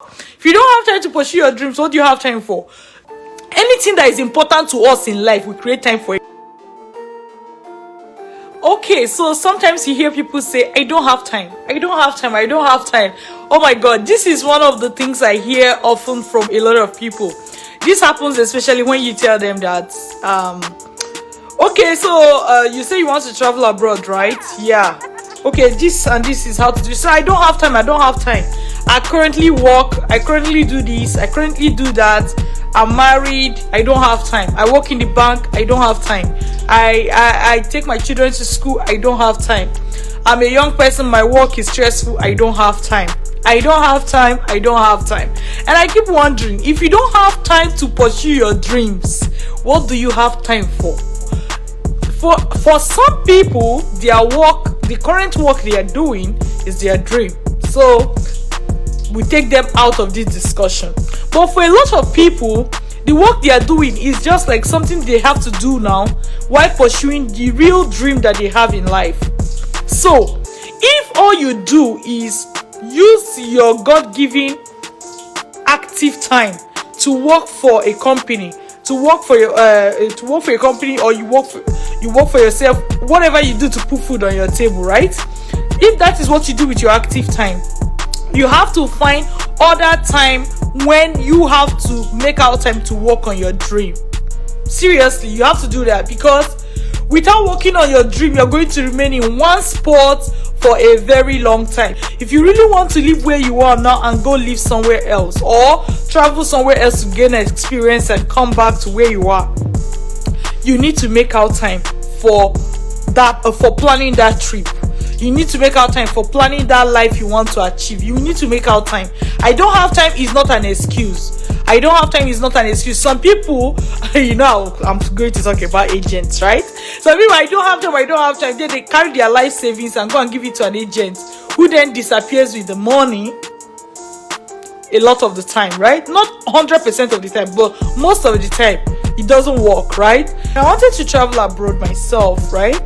If you don't have time to pursue your dreams, what do you have time for? Anything that is important to us in life, we create time for it. Okay, so sometimes you hear people say, I don't have time, I don't have time, I don't have time. Oh my god, this is one of the things I hear often from a lot of people. This happens especially when you tell them that okay, so you say you want to travel abroad, right? Yeah. Okay, this and this is how to do. So I don't have time, I don't have time. I currently work, I currently do this, I currently do that. I'm married, I don't have time. I work in the bank, I don't have time. I take my children to school, I don't have time. I'm a young person, my work is stressful, I don't have time. I don't have time, I don't have time. And I keep wondering, if you don't have time to pursue your dreams, what do you have time for? For some people, their work, the current work they are doing is their dream. So we take them out of this discussion. But for a lot of people, the work they are doing is just like something they have to do now while pursuing the real dream that they have in life. So if all you do is use your God-given active time to work for a company, to work for a company, or you work for yourself, whatever you do to put food on your table, right? If that is what you do with your active time, you have to find other time when you have to make out time to work on your dream. Seriously, you have to do that, because without working on your dream, you're going to remain in one spot for a very long time. If you really want to live where you are now and go live somewhere else, or travel somewhere else to gain experience and come back to where you are, you need to make out time for that, for planning that trip. You need to make out time for planning that life you want to achieve. You need to make out time. I don't have time is not an excuse. I don't have time is not an excuse. Some people, I'm going to talk about agents, right? Some people, I don't have time. Then they carry their life savings and go and give it to an agent, who then disappears with the money a lot of the time, right? Not 100% of the time, but most of the time, it doesn't work, right? I wanted to travel abroad myself, right?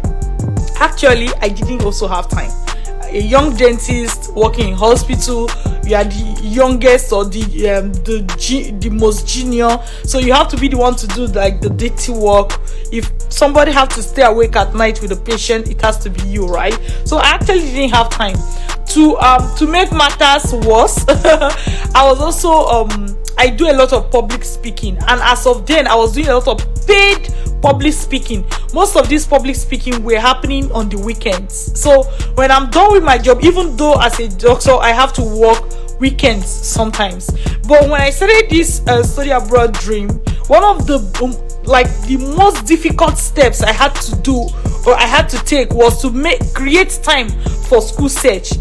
Actually, I didn't also have time. A young dentist working in hospital, you are the youngest or the most junior, so you have to be the one to do like the dirty work. If somebody have to stay awake at night with a patient, it has to be you, right? So I actually didn't have time. To make matters worse, I was also I do a lot of public speaking, and as of then I was doing a lot of paid public speaking. Most of this public speaking were happening on the weekends. So when I'm done with my job, even though as a doctor I have to work weekends sometimes, but when I started this study abroad dream, one of the the most difficult steps I had to do, or I had to take, was to create time for school searching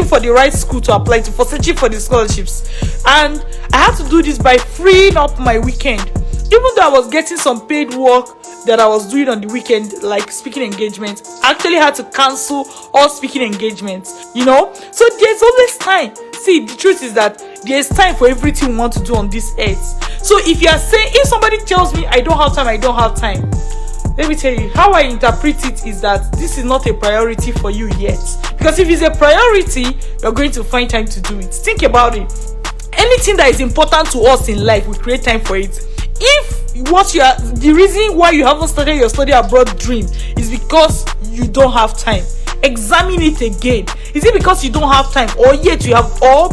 for the right school to apply to, for searching for the scholarships. And I had to do this by freeing up my weekend. Even though I was getting some paid work that I was doing on the weekend, like speaking engagements, I actually had to cancel all speaking engagements, So there's always time. See, the truth is that there's time for everything we want to do on this earth. So if somebody tells me I don't have time, let me tell you, how I interpret it is that this is not a priority for you yet. Because if it's a priority, you're going to find time to do it. Think about it. Anything that is important to us in life, we create time for it. If the reason why you haven't started your study abroad dream is because you don't have time, examine it again. Is it because you don't have time, or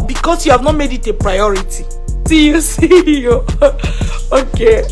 because you have not made it a priority? See you. Okay.